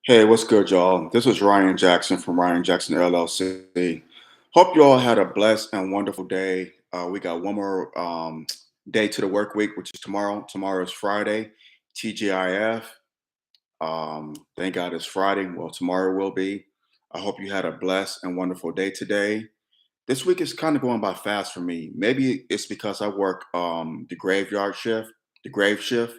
Hey, what's good, y'all? This is Ryan Jackson from Ryan Jackson LLC. Hope you all had a blessed and wonderful day. We got one more day to the work week, which is tomorrow. Tomorrow is Friday, TGIF. Thank God it's Friday. Well, tomorrow will be. I hope you had a blessed and wonderful day today. This week is kind of going by fast for me. Maybe it's because I work the graveyard shift, the grave shift.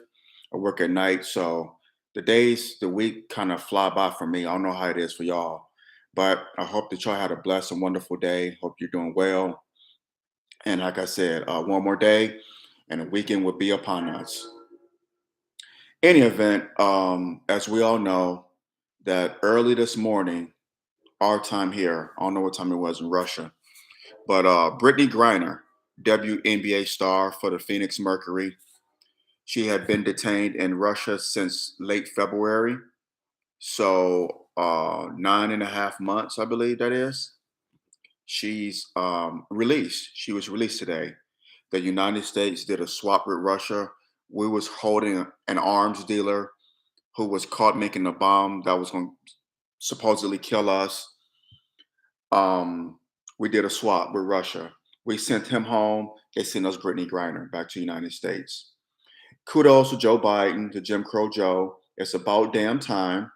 I work at night, so the days, the week kind of fly by for me. I don't know how it is for y'all, but I hope that y'all had a blessed and wonderful day. Hope you're doing well. And like I said, one more day, and the weekend will be upon us. Any event, as we all know, that early this morning, our time here, I don't know what time it was in Russia, but Brittney Griner, WNBA star for the Phoenix Mercury, she had been detained in Russia since late February. So 9.5 months, I believe that is. She's released. She was released today. The United States did a swap with Russia. We was holding an arms dealer who was caught making a bomb that was going to supposedly kill us. We did a swap with Russia. We sent him home. They sent us Brittney Griner back to the United States. Kudos to Joe Biden, to Jim Crow Joe. It's about damn time.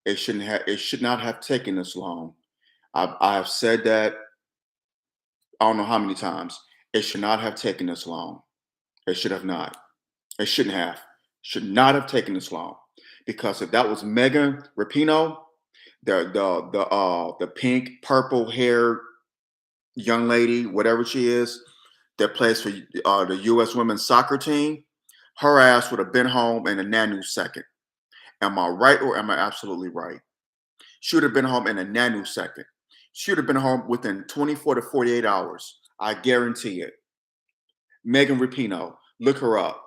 It shouldn't have. It should not have taken this long. I have said that I don't know how many times. It should not have taken this long. It should have not. It shouldn't have. Should not have taken this long. Because if that was Megan Rapinoe, the pink purple hair young lady, whatever she is, that plays for the U.S. women's soccer team, her ass would have been home in a nanosecond. Am I right or am I absolutely right? She would have been home in a nanosecond. She would have been home within 24 to 48 hours. I guarantee it. Megan Rapinoe, look her up.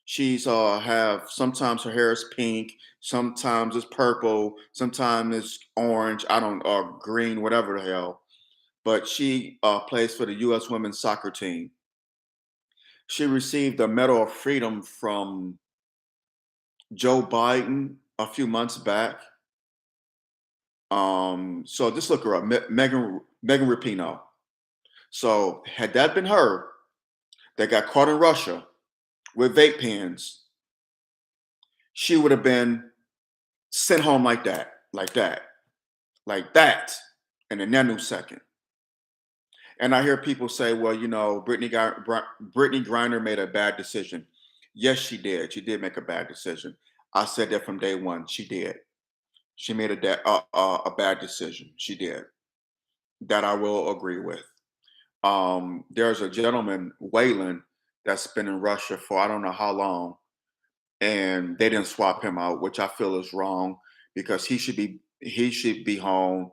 She's have sometimes her hair is pink, sometimes it's purple, sometimes it's orange. I don't green, whatever the hell. But she plays for the U.S. women's soccer team. She received the Medal of Freedom from Joe Biden a few months back. So just look her up, Megan Rapinoe. So had that been her that got caught in Russia with vape pens, she would have been sent home like that, like that, like that, in a nanosecond. And I hear people say, "Well, Brittney Griner made a bad decision." Yes, she did. She did make a bad decision. I said that from day one. She did. She made a bad decision. She did. That I will agree with. There's a gentleman, Waylon, that's been in Russia for I don't know how long, and they didn't swap him out, which I feel is wrong because he should be home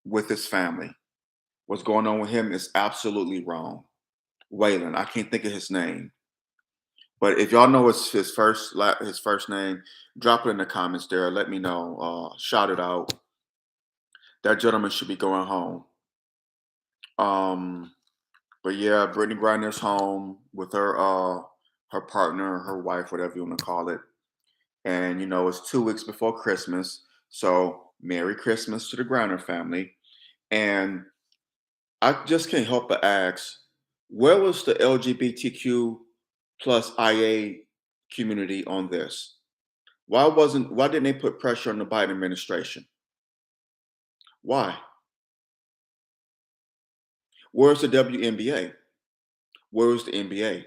with his family. What's going on with him is absolutely wrong. Waylon, I can't think of his name, but if y'all know his first name, drop it in the comments there. Let me know. Shout it out. That gentleman should be going home. Um, But yeah, Brittany Griner's home with her partner, her wife, whatever you want to call it. And it's 2 weeks before Christmas. So Merry Christmas to the Griner family. And I just can't help but ask, where was the LGBTQ plus IA community on this? Why didn't they put pressure on the Biden administration? Why? Where's the WNBA? Where was the NBA?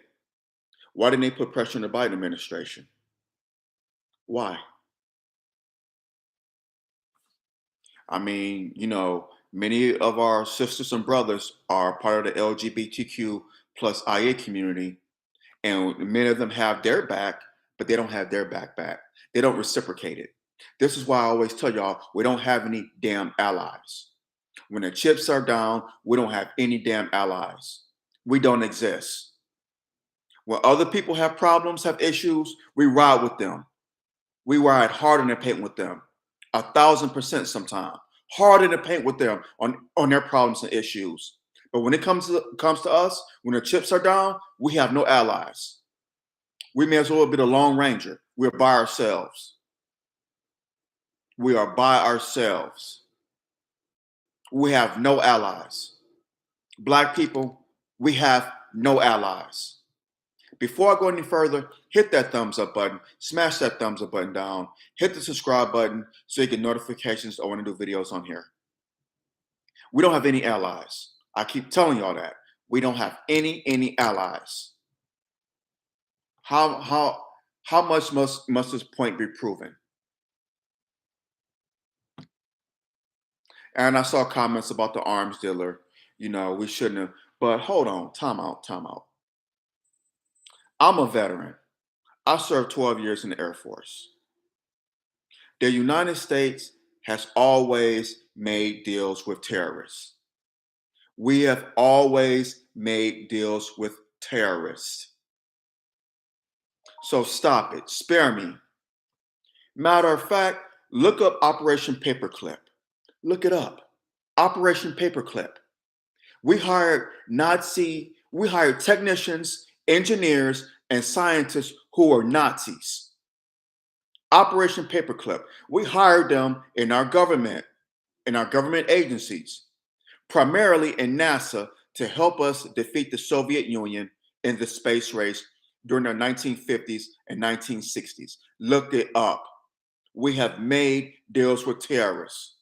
Why didn't they put pressure on the Biden administration? Why? I mean, many of our sisters and brothers are part of the LGBTQ plus IA community, and many of them have their back, but they don't have their back. They don't reciprocate it. This is why I always tell y'all we don't have any damn allies. When the chips are down, we don't have any damn allies. We don't exist. When other people have problems, have issues, we ride with them. We ride hard in the paint with them, 1,000% sometimes. Hard in the paint with them on their problems and issues. But when it comes to us, when the chips are down, we have no allies. We may as well be the Lone Ranger. We're by ourselves. We are by ourselves. We have no allies. Black people, we have no allies. Before I go any further, hit that thumbs up button, smash that thumbs up button down, hit the subscribe button so you get notifications when I do videos on here. We don't have any allies. I keep telling y'all that. We don't have any allies. How much must this point be proven? And I saw comments about the arms dealer. We shouldn't have. But hold on, time out. I'm a veteran. I served 12 years in the Air Force. The United States has always made deals with terrorists. We have always made deals with terrorists. So stop it. Spare me. Matter of fact, look up Operation Paperclip. Look it up. Operation Paperclip. We hired technicians, engineers, and scientists who were Nazis. Operation Paperclip. We hired them in our government agencies, primarily in NASA, to help us defeat the Soviet Union in the space race during the 1950s and 1960s. Look it up. We have made deals with terrorists.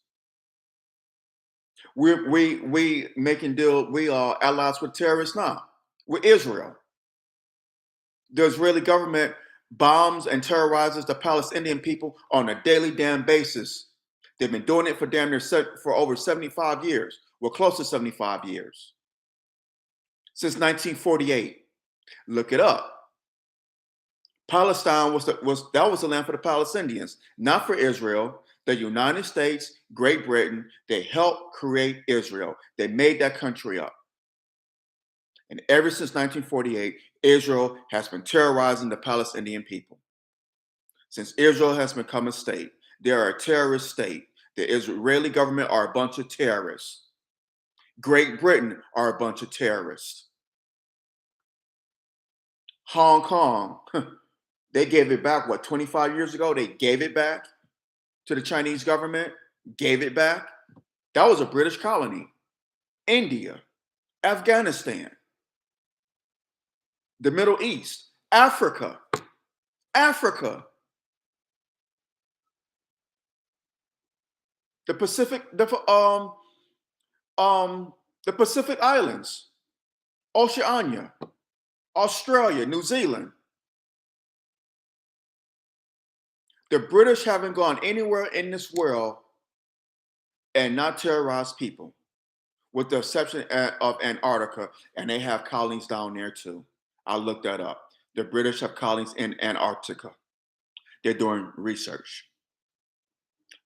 We making deal. We are allies with terrorists now. With Israel, the Israeli government bombs and terrorizes the Palestinian people on a daily damn basis. They've been doing it for damn near for over 75 years. Well, close to 75 years. Since 1948. Look it up. Palestine was the land for the Palestinians, not for Israel. The United States, Great Britain, they helped create Israel. They made that country up. And ever since 1948, Israel has been terrorizing the Palestinian people. Since Israel has become a state, they are a terrorist state. The Israeli government are a bunch of terrorists. Great Britain are a bunch of terrorists. Hong Kong, they gave it back, 25 years ago? They gave it back to the Chinese government, gave it back. That was a British colony. India, Afghanistan, the Middle East, Africa. The Pacific, the Pacific Islands, Oceania, Australia, New Zealand. The British haven't gone anywhere in this world and not terrorized people, with the exception of Antarctica, and they have colonies down there too. I looked that up. The British have colonies in Antarctica. They're doing research.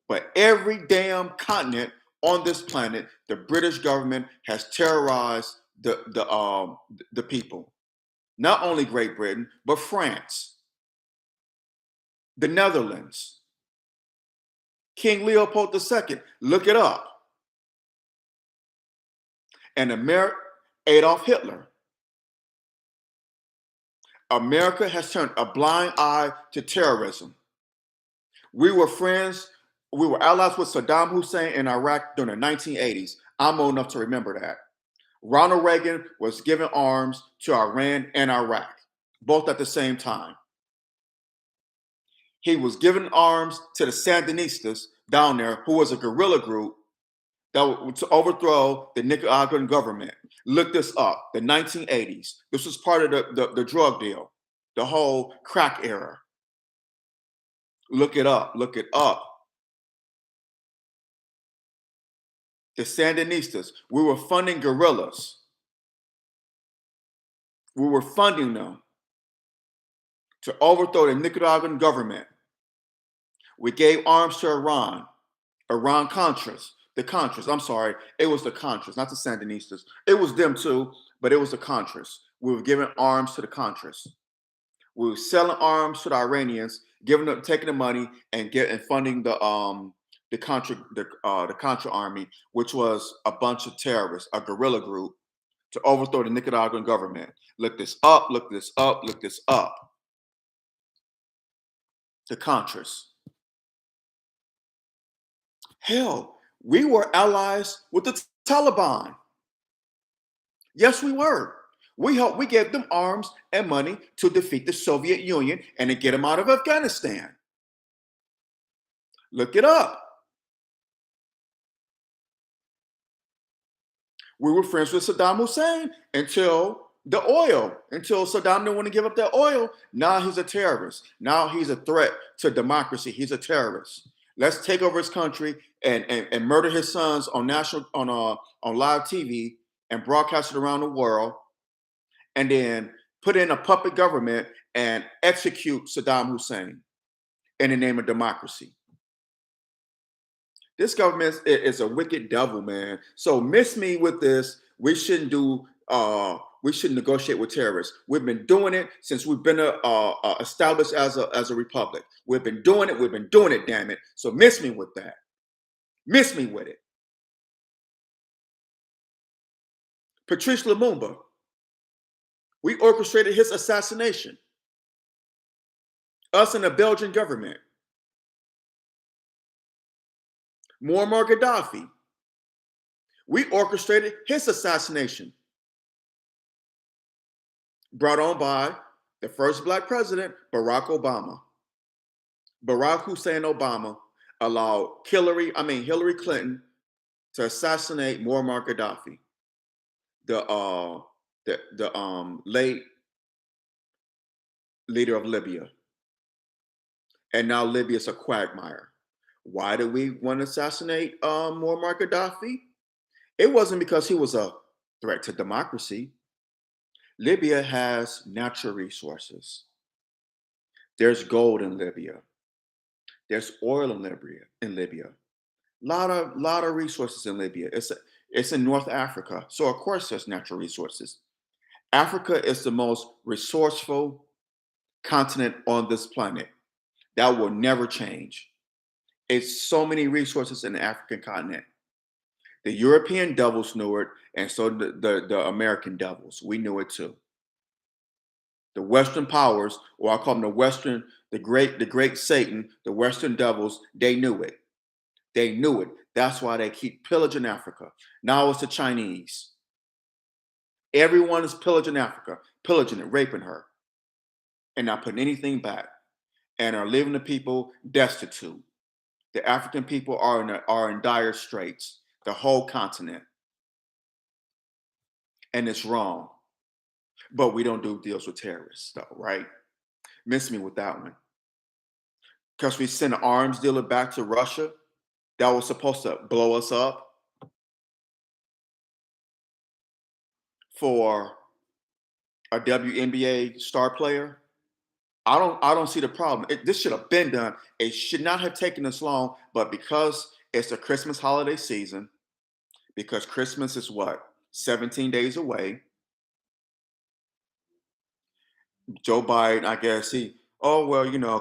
But every damn continent on this planet, the British government has terrorized the people. Not only Great Britain, but France, the Netherlands, King Leopold II. Look it up. And Adolf Hitler. America has turned a blind eye to terrorism. We were allies with Saddam Hussein in Iraq during the 1980s. I'm old enough to remember that. Ronald Reagan was giving arms to Iran and Iraq, both at the same time. He was giving arms to the Sandinistas down there, who was a guerrilla group to overthrow the Nicaraguan government. Look this up, the 1980s. This was part of the drug deal, the whole crack era. Look it up. The Sandinistas, we were funding guerrillas. We were funding them to overthrow the Nicaraguan government. We gave arms to Iran Contras. The Contras, I'm sorry, it was the Contras, not the Sandinistas. It was them too, but it was the Contras. We were giving arms to the Contras. We were selling arms to the Iranians, taking the money and funding the Contra army, which was a bunch of terrorists, a guerrilla group, to overthrow the Nicaraguan government. Look this up. The Contras. Hell, we were allies with the Taliban. Yes, we were. We gave them arms and money to defeat the Soviet Union and to get them out of Afghanistan. Look it up. We were friends with Saddam Hussein until Saddam didn't want to give up that oil. Now he's a terrorist. Now he's a threat to democracy. He's a terrorist. Let's take over his country and murder his sons on on live TV and broadcast it around the world, and then put in a puppet government and execute Saddam Hussein in the name of democracy. This government is a wicked devil, man. So miss me with this. We shouldn't negotiate with terrorists. We've been doing it since we've been established as a republic. We've been doing it. We've been doing it. Damn it. So miss me with that. Miss me with it. Patrice Lumumba. We orchestrated his assassination. Us and the Belgian government. Muammar Gaddafi. We orchestrated his assassination. Brought on by the first black president, Barack Obama. Barack Hussein Obama allowed Hillary Clinton to assassinate Muammar Gaddafi, the late leader of Libya. And now Libya is a quagmire. Why did we want to assassinate Muammar Gaddafi? It wasn't because he was a threat to democracy. Libya has natural resources. There's gold in Libya. There's oil in Libya. Lot of resources in Libya. It's in North Africa. So of course there's natural resources. Africa is the most resourceful continent on this planet. That will never change. It's so many resources in the African continent. The European devils knew it, and so the American devils. We knew it too. The Western powers, or I call them the great Satan, the Western devils, they knew it. They knew it. That's why they keep pillaging Africa. Now it's the Chinese. Everyone is pillaging Africa, pillaging it, raping her, and not putting anything back, and are leaving the people destitute. The African people are in dire straits, the whole continent. And it's wrong. But we don't do deals with terrorists, though, right? Miss me with that one. Because we sent an arms dealer back to Russia that was supposed to blow us up for a WNBA star player. I don't see the problem. This should have been done. It should not have taken this long, but because it's a Christmas holiday season, because Christmas is what, 17 days away. Joe Biden, I guess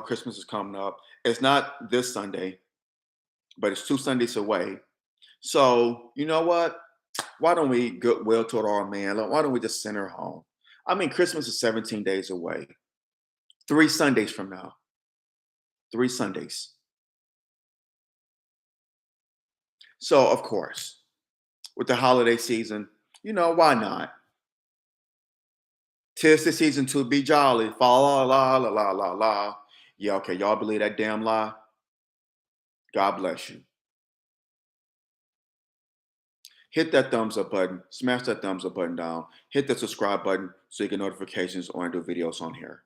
Christmas is coming up. It's not this Sunday, but it's 2 Sundays away. So you know what? Why don't we goodwill toward our man? Why don't we just send her home? I mean, Christmas is 17 days away. 3 Sundays from now. 3 Sundays. So, of course, with the holiday season, why not? 'Tis the season to be jolly. Fa la la la la la la. Yeah, okay, y'all believe that damn lie? God bless you. Hit that thumbs up button. Smash that thumbs up button down. Hit the subscribe button so you get notifications when I do videos on here.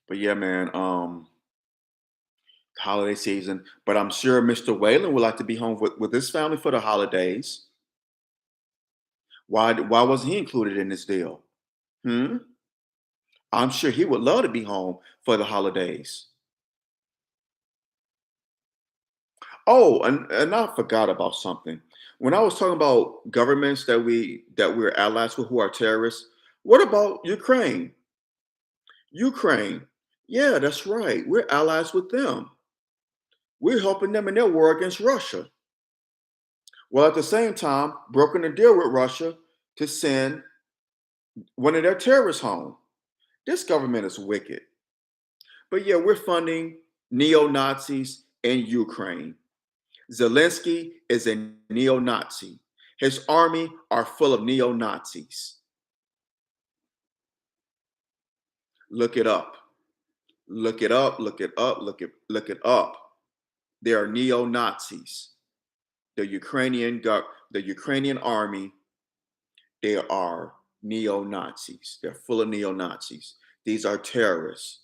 But yeah, man, holiday season. But I'm sure Mr. Whalen would like to be home with his family for the holidays. Why wasn't he included in this deal? I'm sure he would love to be home for the holidays. Oh, and I forgot about something. When I was talking about governments that we're allies with who are terrorists, what about Ukraine? Ukraine. Yeah, that's right. We're allies with them. We're helping them in their war against Russia. Well, at the same time, broken a deal with Russia to send one of their terrorists home. This government is wicked. But yeah, we're funding neo-Nazis in Ukraine. Zelensky is a neo-Nazi. His army are full of neo-Nazis. Look it up. Look it up. Look it up. Look it up. They are neo-Nazis. The Ukrainian army, they are neo-Nazis. They're full of neo-Nazis. These are terrorists.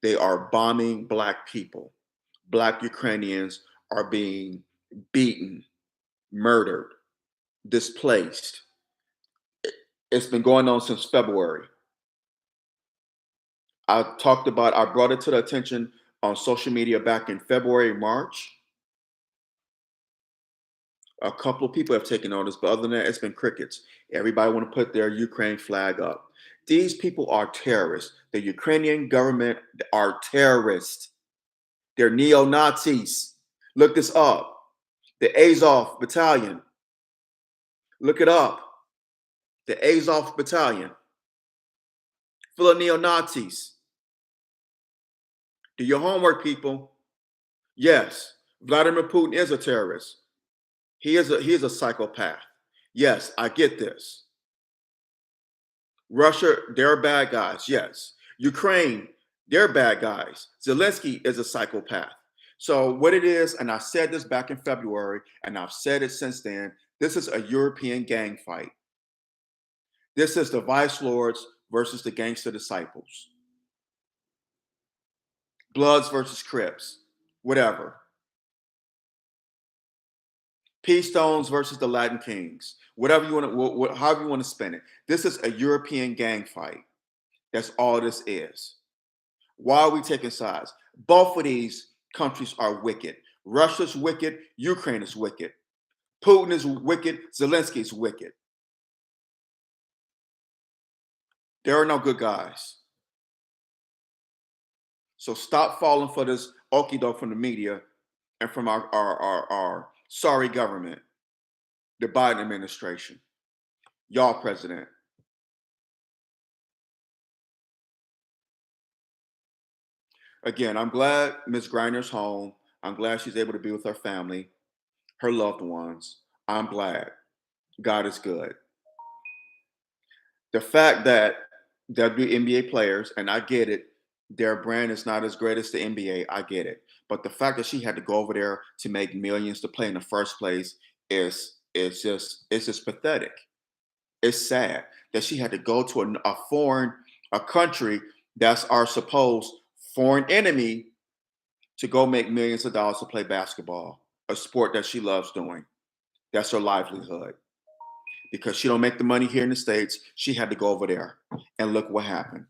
They are bombing Black people. Black Ukrainians are being beaten, murdered, displaced. It's been going on since February. I brought it to the attention on social media back in February, March. A couple of people have taken notice, but other than that, it's been crickets. Everybody want to put their Ukraine flag up. These people are terrorists. The Ukrainian government are terrorists. They're neo-Nazis. Look this up. The Azov Battalion. Look it up. The Azov Battalion. Full of neo-Nazis. Do your homework, people. Yes, Vladimir Putin is a terrorist. He is a psychopath. Yes, I get this. Russia, they're bad guys. Yes. Ukraine, they're bad guys. Zelensky is a psychopath. So what it is, and I said this back in February, and I've said it since then, this is a European gang fight. This is the vice lords versus the gangster disciples. Bloods versus Crips, whatever. Peace Stones versus the Latin Kings, whatever you want to, however you want to spin it. This is a European gang fight. That's all this is. Why are we taking sides? Both of these countries are wicked. Russia's wicked. Ukraine is wicked. Putin is wicked. Zelensky is wicked. There are no good guys. So stop falling for this okie doke from the media and from our sorry government, the Biden administration, y'all president. Again, I'm glad Miss Griner's home. I'm glad she's able to be with her family, her loved ones. I'm glad. God is good. The fact that WNBA players, and I get it, their brand is not as great as the NBA. I get it. But the fact that she had to go over there to make millions to play in the first place is just pathetic. It's sad that she had to go to a country that's our supposed foreign enemy to go make millions of dollars to play basketball, a sport that she loves doing. That's her livelihood. Because she don't make the money here in the States, she had to go over there. And look what happened.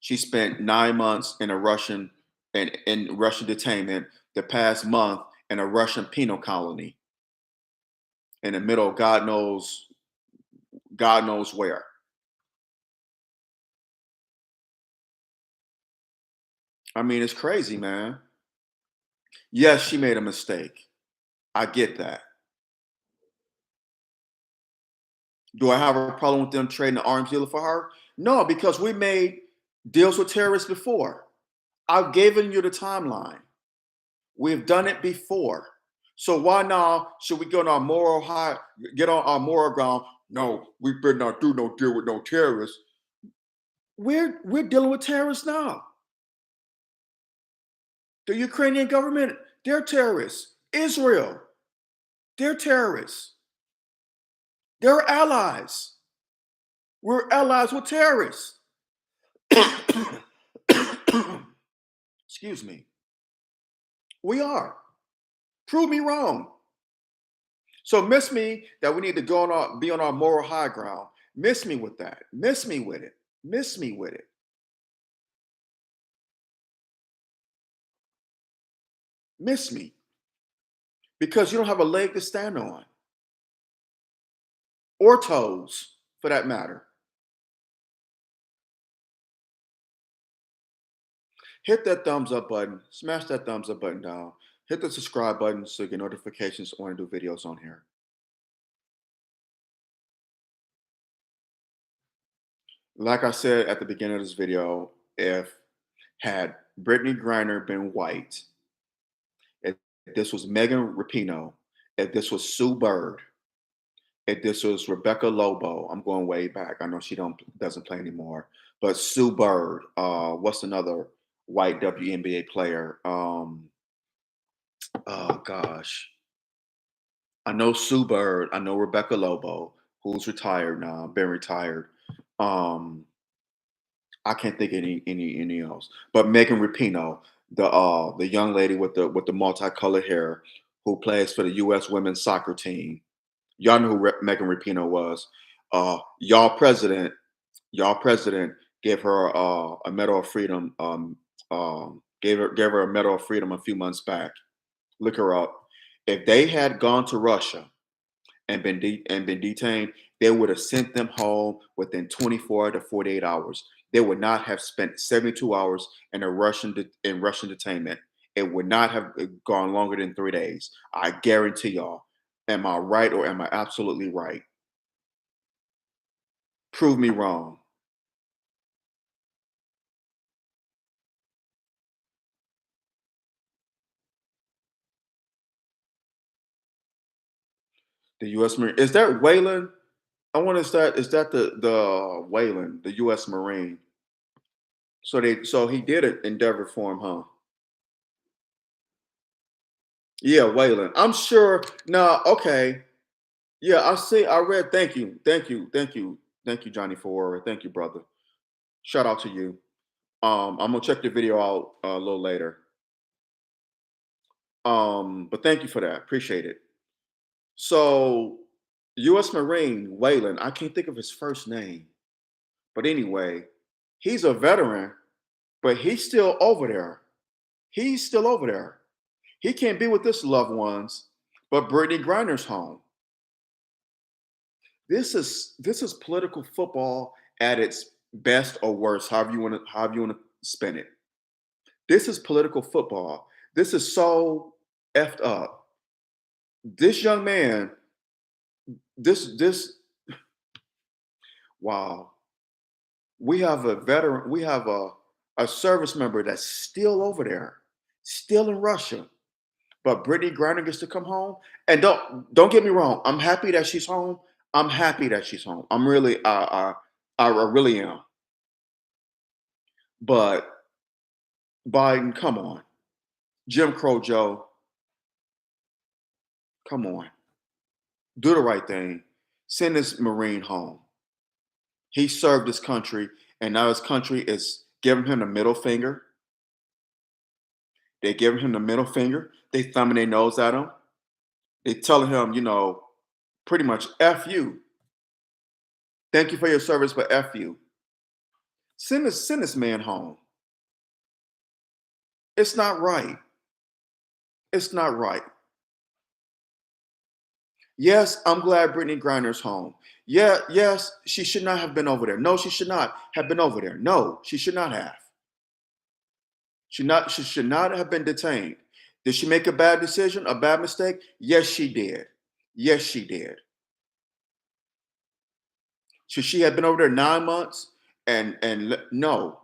She spent 9 months in Russian detainment, the past month in a Russian penal colony in the middle of God knows where. I mean, it's crazy, man. Yes, she made a mistake. I get that. Do I have a problem with them trading the arms dealer for her? No, because we made deals with terrorists before. I've given you the timeline. We've done it before. So why now should we get on our moral ground? No, we better not do no deal with no terrorists. We're dealing with terrorists now. The Ukrainian government, they're terrorists. Israel, they're terrorists. They're allies. We're allies with terrorists. Excuse me. We are. Prove me wrong. So miss me that we need to be on our moral high ground. Miss me with that. Miss me with it. Miss me with it. Miss me. Because you don't have a leg to stand on. Or toes, for that matter. Hit that thumbs up button. Smash that thumbs up button down. Hit the subscribe button so you get notifications when I do videos on here. Like I said at the beginning of this video, if Had Brittney Griner been white, if this was Megan Rapinoe, if this was Sue Bird, if this was Rebecca Lobo, I'm going way back. I know she don't doesn't play anymore, but Sue Bird. What's another white WNBA player? Oh gosh, I know Sue Bird. I know Rebecca Lobo, who's retired now, been retired. Um, I can't think of any else. But Megan Rapinoe, the young lady with the multicolored hair, who plays for the U.S. women's soccer team. Y'all know who Megan Rapinoe was. Y'all president gave her a Medal of Freedom. Gave her a Medal of Freedom a few months back. Look her up. If they had gone to Russia and been detained, they would have sent them home within 24 to 48 hours. They would not have spent 72 hours in a Russian detainment. It would not have gone longer than 3 days. I guarantee y'all. Am I right or am I absolutely right? Prove me wrong. The U.S. Marine, is that Wayland? I wonder, is that the Wayland, the U.S. Marine? So he did it endeavor for him, huh? Yeah, Wayland. I'm sure. Now, okay. Yeah, I see. I read. Thank you, Johnny for thank you, brother. Shout out to you. I'm gonna check the video out a little later. But thank you for that. Appreciate it. So, U.S. Marine Wayland. I can't think of his first name, but anyway, he's a veteran, but he's still over there. He's still over there. He can't be with his loved ones, but Brittany Griner's home. This is political football at its best or worst, however you want to spin it. This is political football. This is so effed up. This young man, this wow. We have a veteran, we have a service member that's still over there, still in Russia. But Brittany Griner gets to come home. And don't get me wrong, I'm happy that she's home. I'm happy that she's home. I'm really I really am. But Biden, come on. Jim Crow Joe, come on. Do the right thing. Send this Marine home. He served his country, and now his country is giving him the middle finger. They giving him the middle finger. They thumbing their nose at him. They telling him, pretty much F you. Thank you for your service, but F you. Send this man home. It's not right. It's not right. Yes, I'm glad Brittany Griner's home. Yeah, yes, she should not have been over there. No, she should not have been over there. No, she should not have. She should not have been detained. Did she make a bad decision, a bad mistake? Yes, she did. Yes, she did. Should she have been over there 9 months? No,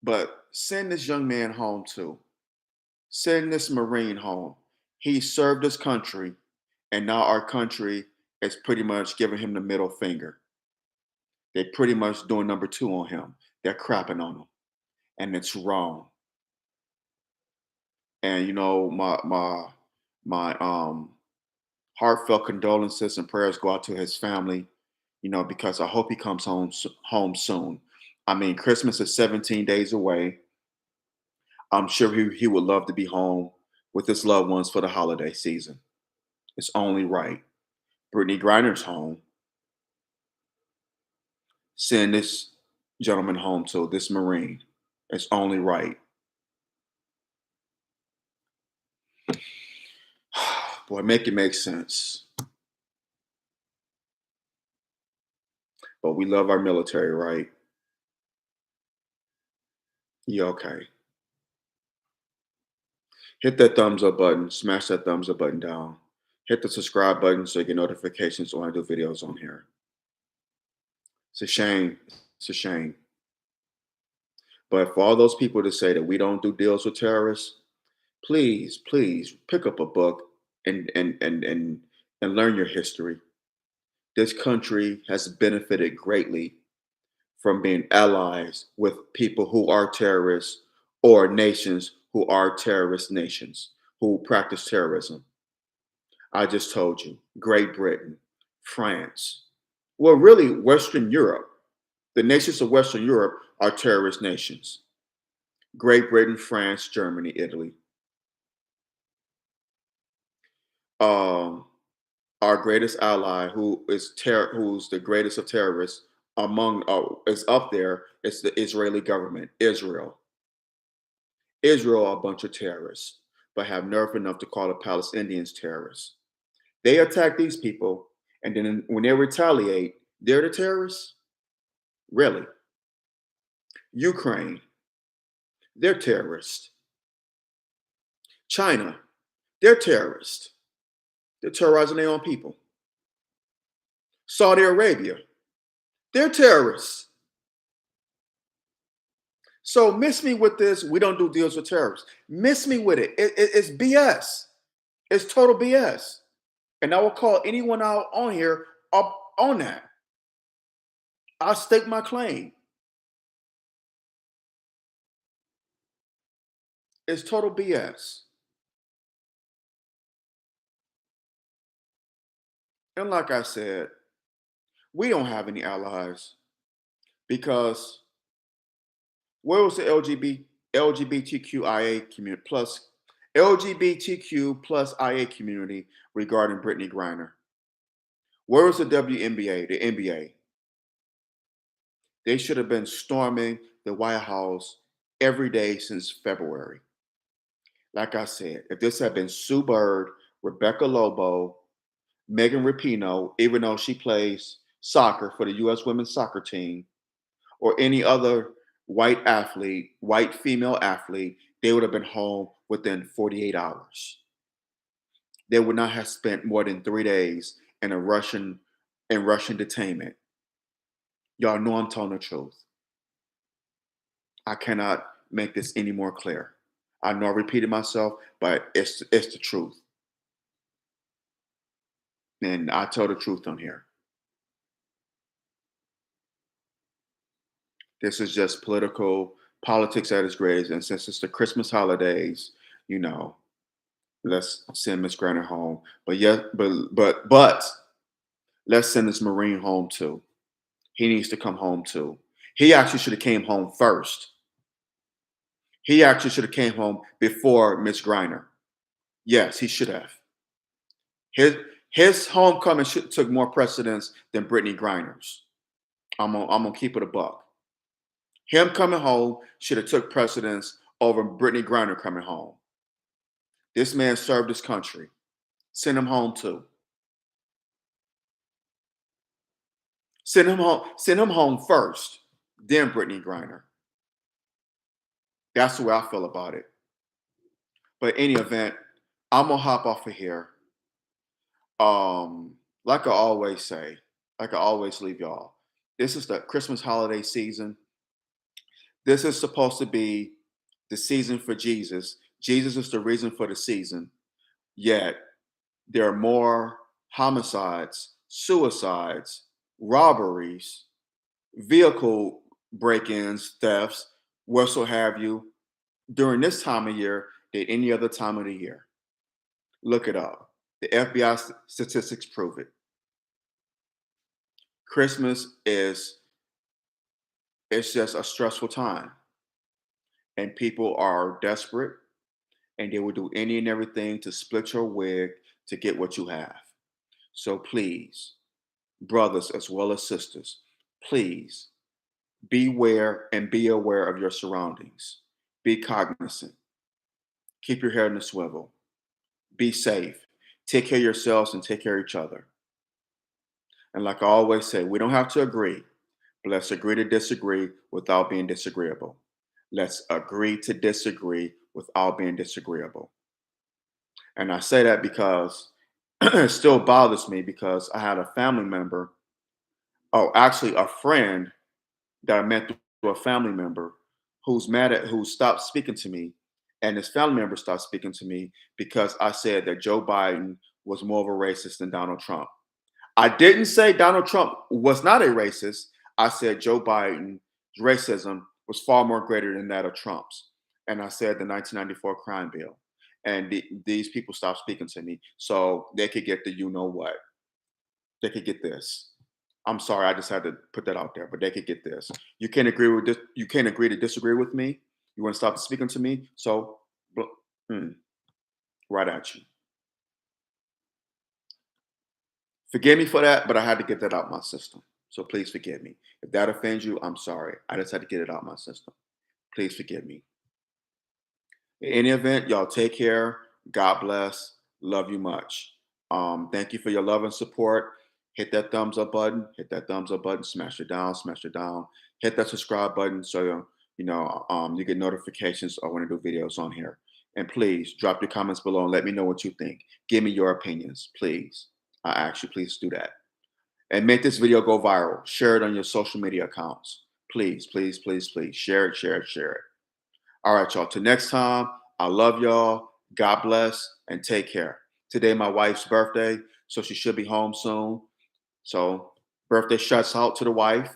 but send this young man home too. Send this Marine home. He served his country, and now our country is pretty much giving him the middle finger. They're pretty much doing number two on him. They're crapping on him, and it's wrong. And my heartfelt condolences and prayers go out to his family. Because I hope he comes home soon. I mean, Christmas is 17 days away. I'm sure he would love to be home with his loved ones for the holiday season. It's only right. Brittany Griner's home. Send this gentleman home to this Marine. It's only right. Boy, make it make sense. But we love our military, right? Yeah, okay. Hit that thumbs up button. Smash that thumbs up button down. Hit the subscribe button so you get notifications when I do videos on here. It's a shame. It's a shame. But for all those people to say that we don't do deals with terrorists, please, please pick up a book and learn your history. This country has benefited greatly from being allies with people who are terrorists or nations who are terrorist nations who practice terrorism. I just told you, Great Britain, France, well, really, Western Europe. The nations of Western Europe are terrorist nations. Great Britain, France, Germany, Italy. Um, our greatest ally, who's the greatest of terrorists among is up there. It's the Israeli government. Israel are a bunch of terrorists, but have nerve enough to call the Palestinians terrorists. They attack these people, and then when they retaliate, they're the terrorists. Really? Ukraine, they're terrorists. China, they're terrorists. They're terrorizing their own people. Saudi Arabia, they're terrorists. So miss me with this. We don't do deals with terrorists. Miss me with it. It's BS. It's total BS. And I will call anyone out on here up on that. I'll stake my claim. It's total BS. And like I said, we don't have any allies because where was the LGBTQIA community plus LGBTQ plus IA community regarding Brittney Griner? Where was the WNBA, the NBA? They should have been storming the White House every day since February. Like I said, if this had been Sue Bird, Rebecca Lobo, Megan Rapinoe, even though she plays soccer for the U.S. women's soccer team, or any other white female athlete, they would have been home within 48 hours. They would not have spent more than 3 days in Russian detainment. Y'all know I'm telling the truth. I cannot make this any more clear. I know I repeated myself, but it's the truth. And I tell the truth on here. This is just politics at its greatest. And since it's the Christmas holidays, you know, let's send Miss Griner home. But yeah, but let's send this Marine home too. He needs to come home too. He actually should have came home first. He actually should have came home before Miss Griner. Yes, he should have. His his homecoming took more precedence than Brittney Griner's. I'm gonna keep it a buck. Him coming home should have took precedence over Brittney Griner coming home. This man served his country. Send him home too. Send him home. Send him home first, then Brittney Griner. That's the way I feel about it. But any event, I'm gonna hop off of here. Like I always say, like I always leave y'all. This is the Christmas holiday season. This is supposed to be the season for Jesus. Jesus is the reason for the season. Yet there are more homicides, suicides, robberies, vehicle break-ins, thefts, whatso have you, during this time of year than any other time of the year. Look it up. The FBI statistics prove it. Christmas is it's just a stressful time, and people are desperate, and they will do any and everything to split your wig to get what you have. So please, brothers as well as sisters, please beware and be aware of your surroundings. Be cognizant. Keep your head in the swivel. Be safe. Take care of yourselves and take care of each other. And like I always say, we don't have to agree, but let's agree to disagree without being disagreeable. Let's agree to disagree without being disagreeable. And I say that because still bothers me because I had a family member, oh, actually a friend that I met through a family member who stopped speaking to me, and his family member stopped speaking to me because I said that Joe Biden was more of a racist than Donald Trump. I didn't say Donald Trump was not a racist. I said Joe Biden's racism was far more greater than that of Trump's. And I said the 1994 crime bill. And these people stopped speaking to me so they could get the you know what. They could get this. I'm sorry, I just had to put that out there, but they could get this. You can't agree with this. You can't agree to disagree with me. You want to stop speaking to me. So, mm, right at you. Forgive me for that, but I had to get that out my system. So please forgive me. If that offends you, I'm sorry. I just had to get it out my system. Please forgive me. In any event, y'all take care. God bless. Love you much. Thank you for your love and support. Hit that thumbs up button. Hit that thumbs up button. Smash it down. Smash it down. Hit that subscribe button so you get notifications when I do videos on here. And please drop your comments below and let me know what you think. Give me your opinions, please. I ask you, please do that. And make this video go viral. Share it on your social media accounts. Please, please, please, please. Share it, share it, share it. All right, y'all. Till next time, I love y'all. God bless and take care. Today, my wife's birthday, so she should be home soon. So, birthday shouts out to the wife.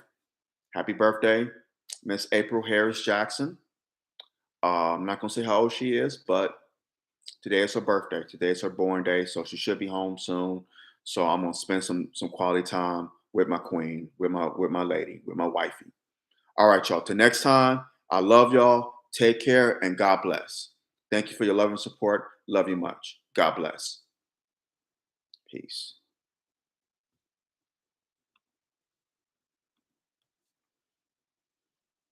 Happy birthday, Miss April Harris Jackson. I'm not going to say how old she is, but today is her birthday. Today is her born day, so she should be home soon. So I'm gonna spend some quality time with my queen, with my lady, with my wifey. All right, y'all. Till next time, I love y'all. Take care and God bless. Thank you for your love and support. Love you much. God bless. Peace.